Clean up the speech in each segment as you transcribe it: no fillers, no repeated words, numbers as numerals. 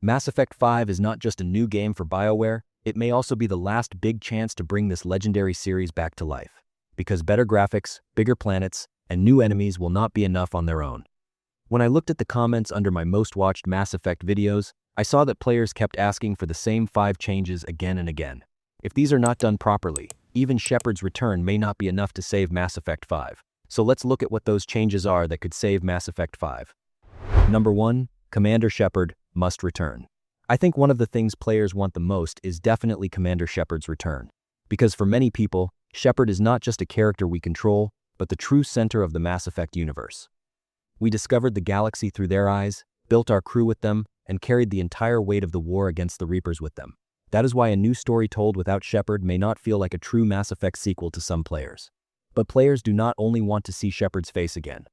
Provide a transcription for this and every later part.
Mass Effect 5 is not just a new game for BioWare, it may also be the last big chance to bring this legendary series back to life. Because better graphics, bigger planets, and new enemies will not be enough on their own. When I looked at the comments under my most watched Mass Effect videos, I saw that players kept asking for the same 5 changes again and again. If these are not done properly, even Shepard's return may not be enough to save Mass Effect 5. So let's look at what those changes are that could save Mass Effect 5. Number 1. Commander Shepard must return. I think one of the things players want the most is definitely Commander Shepard's return. Because for many people, Shepard is not just a character we control, but the true center of the Mass Effect universe. We discovered the galaxy through their eyes, built our crew with them, and carried the entire weight of the war against the Reapers with them. That is why a new story told without Shepard may not feel like a true Mass Effect sequel to some players. But players do not only want to see Shepard's face again.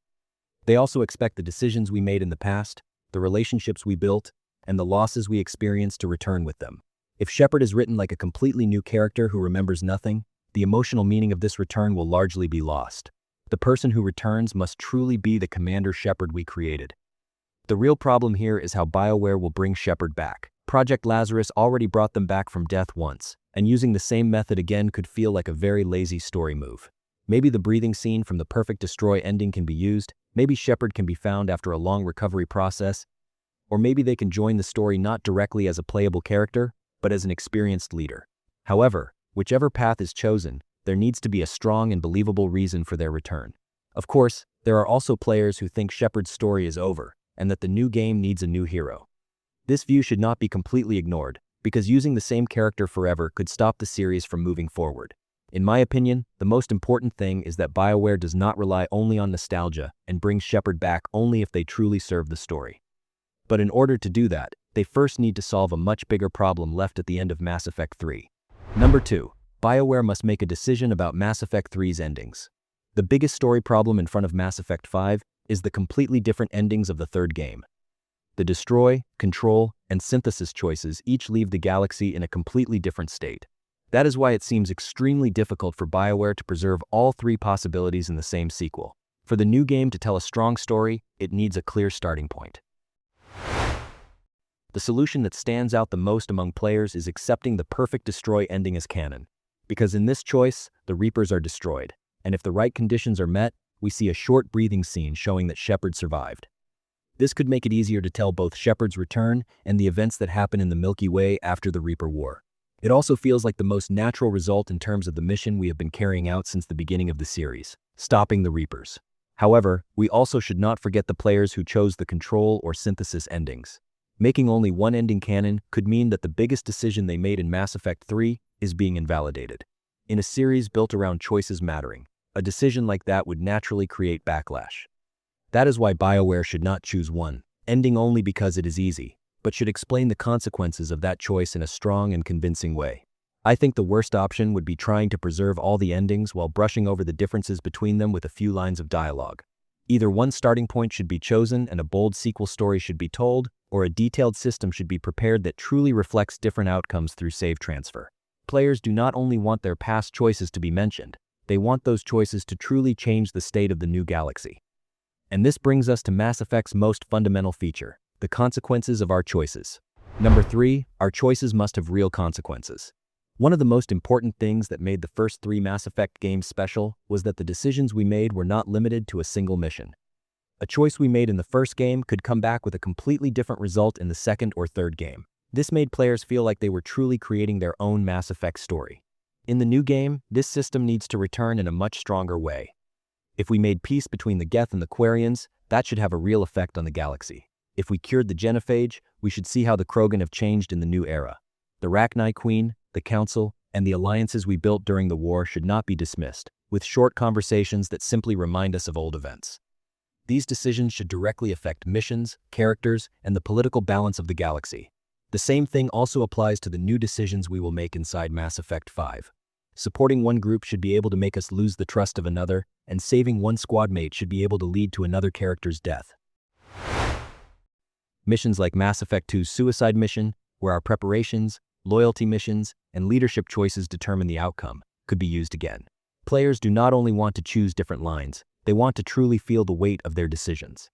They also expect the decisions we made in the past, the relationships we built, and the losses we experienced to return with them. If Shepard is written like a completely new character who remembers nothing, the emotional meaning of this return will largely be lost. The person who returns must truly be the Commander Shepard we created. The real problem here is how BioWare will bring Shepard back. Project Lazarus already brought them back from death once, and using the same method again could feel like a very lazy story move. Maybe the breathing scene from the Perfect Destroy ending can be used, maybe Shepard can be found after a long recovery process, or maybe they can join the story not directly as a playable character, but as an experienced leader. However, whichever path is chosen, there needs to be a strong and believable reason for their return. Of course, there are also players who think Shepard's story is over, and that the new game needs a new hero. This view should not be completely ignored, because using the same character forever could stop the series from moving forward. In my opinion, the most important thing is that BioWare does not rely only on nostalgia and brings Shepard back only if they truly serve the story. But in order to do that, they first need to solve a much bigger problem left at the end of Mass Effect 3. Number 2. BioWare must make a decision about Mass Effect 3's endings. The biggest story problem in front of Mass Effect 5 is the completely different endings of the third game. The Destroy, Control, and Synthesis choices each leave the galaxy in a completely different state. That is why it seems extremely difficult for BioWare to preserve all 3 possibilities in the same sequel. For the new game to tell a strong story, it needs a clear starting point. The solution that stands out the most among players is accepting the Perfect Destroy ending as canon. Because in this choice, the Reapers are destroyed, and if the right conditions are met, we see a short breathing scene showing that Shepard survived. This could make it easier to tell both Shepard's return and the events that happen in the Milky Way after the Reaper War. It also feels like the most natural result in terms of the mission we have been carrying out since the beginning of the series, stopping the Reapers. However, we also should not forget the players who chose the Control or Synthesis endings. Making only one ending canon could mean that the biggest decision they made in Mass Effect 3 is being invalidated. In a series built around choices mattering, a decision like that would naturally create backlash. That is why BioWare should not choose one ending only because it is easy, but should explain the consequences of that choice in a strong and convincing way. I think the worst option would be trying to preserve all the endings while brushing over the differences between them with a few lines of dialogue. Either one starting point should be chosen and a bold sequel story should be told, or a detailed system should be prepared that truly reflects different outcomes through save transfer. Players do not only want their past choices to be mentioned, they want those choices to truly change the state of the new galaxy. And this brings us to Mass Effect's most fundamental feature, the consequences of our choices. Number 3, our choices must have real consequences. One of the most important things that made the first 3 Mass Effect games special was that the decisions we made were not limited to a single mission. A choice we made in the first game could come back with a completely different result in the second or third game. This made players feel like they were truly creating their own Mass Effect story. In the new game, this system needs to return in a much stronger way. If we made peace between the Geth and the Quarians, that should have a real effect on the galaxy. If we cured the genophage, we should see how the Krogan have changed in the new era. The Rachni Queen, the Council, and the alliances we built during the war should not be dismissed, with short conversations that simply remind us of old events. These decisions should directly affect missions, characters, and the political balance of the galaxy. The same thing also applies to the new decisions we will make inside Mass Effect 5. Supporting one group should be able to make us lose the trust of another, and saving one squad mate should be able to lead to another character's death. Missions like Mass Effect 2's suicide mission, where our preparations, loyalty missions, and leadership choices determine the outcome, could be used again. Players do not only want to choose different lines, they want to truly feel the weight of their decisions.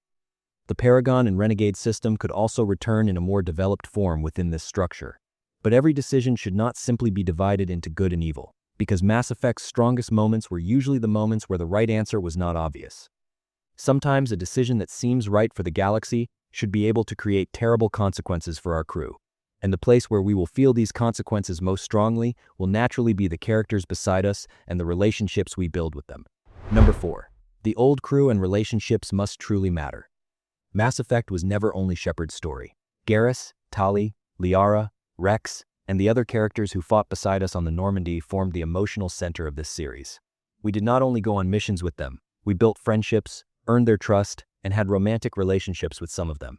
The Paragon and Renegade system could also return in a more developed form within this structure. But every decision should not simply be divided into good and evil, because Mass Effect's strongest moments were usually the moments where the right answer was not obvious. Sometimes a decision that seems right for the galaxy should be able to create terrible consequences for our crew. And the place where we will feel these consequences most strongly will naturally be the characters beside us and the relationships we build with them. Number 4. The old crew and relationships must truly matter. Mass Effect was never only Shepard's story. Garrus, Tali, Liara, Rex, and the other characters who fought beside us on the Normandy formed the emotional center of this series. We did not only go on missions with them, we built friendships, earned their trust, and had romantic relationships with some of them.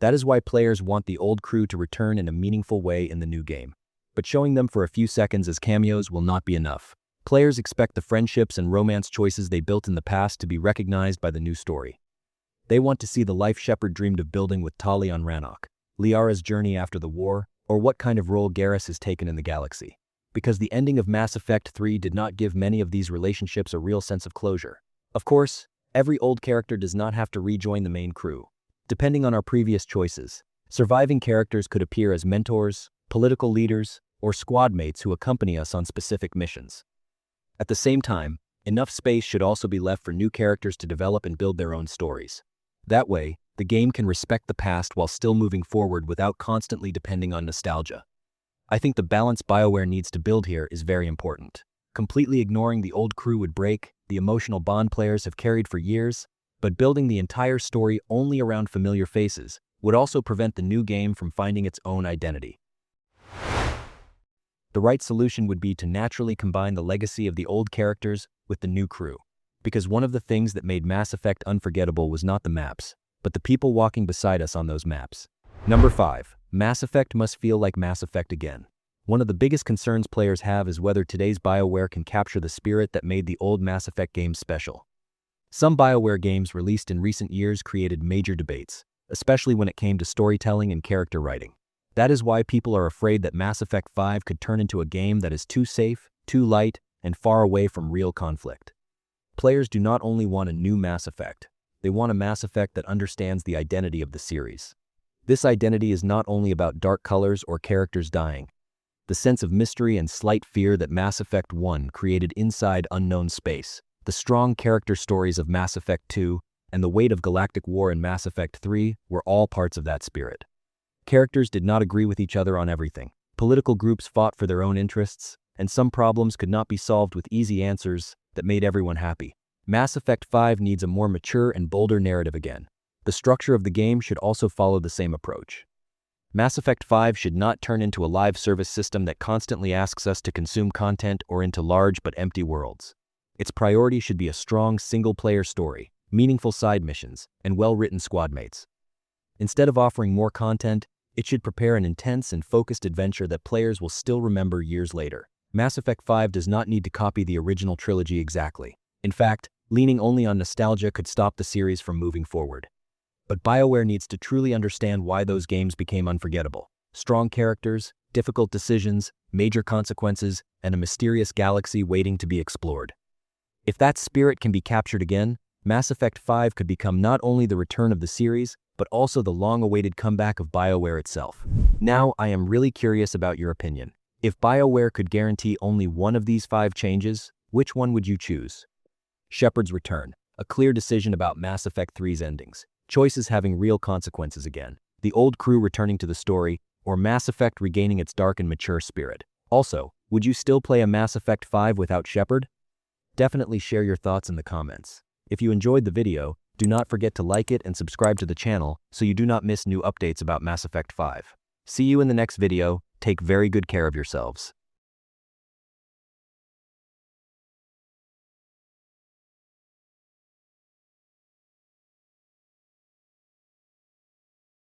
That is why players want the old crew to return in a meaningful way in the new game. But showing them for a few seconds as cameos will not be enough. Players expect the friendships and romance choices they built in the past to be recognized by the new story. They want to see the life Shepard dreamed of building with Tali on Rannoch, Liara's journey after the war, or what kind of role Garrus has taken in the galaxy. Because the ending of Mass Effect 3 did not give many of these relationships a real sense of closure. Of course, every old character does not have to rejoin the main crew. Depending on our previous choices, surviving characters could appear as mentors, political leaders, or squad mates who accompany us on specific missions. At the same time, enough space should also be left for new characters to develop and build their own stories. That way, the game can respect the past while still moving forward without constantly depending on nostalgia. I think the balance BioWare needs to build here is very important. Completely ignoring the old crew would break the emotional bond players have carried for years, but building the entire story only around familiar faces would also prevent the new game from finding its own identity. The right solution would be to naturally combine the legacy of the old characters with the new crew, because one of the things that made Mass Effect unforgettable was not the maps, but the people walking beside us on those maps. Number 5. Mass Effect must feel like Mass Effect again. One of the biggest concerns players have is whether today's BioWare can capture the spirit that made the old Mass Effect games special. Some BioWare games released in recent years created major debates, especially when it came to storytelling and character writing. That is why people are afraid that Mass Effect 5 could turn into a game that is too safe, too light, and far away from real conflict. Players do not only want a new Mass Effect, they want a Mass Effect that understands the identity of the series. This identity is not only about dark colors or characters dying. The sense of mystery and slight fear that Mass Effect 1 created inside unknown space, the strong character stories of Mass Effect 2, and the weight of galactic war in Mass Effect 3 were all parts of that spirit. Characters did not agree with each other on everything. Political groups fought for their own interests, and some problems could not be solved with easy answers that made everyone happy. Mass Effect 5 needs a more mature and bolder narrative again. The structure of the game should also follow the same approach. Mass Effect 5 should not turn into a live service system that constantly asks us to consume content or into large but empty worlds. Its priority should be a strong single-player story, meaningful side missions, and well-written squad mates. Instead of offering more content, it should prepare an intense and focused adventure that players will still remember years later. Mass Effect 5 does not need to copy the original trilogy exactly. In fact, leaning only on nostalgia could stop the series from moving forward. But BioWare needs to truly understand why those games became unforgettable. Strong characters, difficult decisions, major consequences, and a mysterious galaxy waiting to be explored. If that spirit can be captured again, Mass Effect 5 could become not only the return of the series, but also the long-awaited comeback of BioWare itself. Now, I am really curious about your opinion. If BioWare could guarantee only one of these 5 changes, which one would you choose? Shepard's return, a clear decision about Mass Effect 3's endings, choices having real consequences again, the old crew returning to the story, or Mass Effect regaining its dark and mature spirit. Also, would you still play a Mass Effect 5 without Shepard? Definitely share your thoughts in the comments. If you enjoyed the video, do not forget to like it and subscribe to the channel so you do not miss new updates about Mass Effect 5. See you in the next video. Take very good care of yourselves.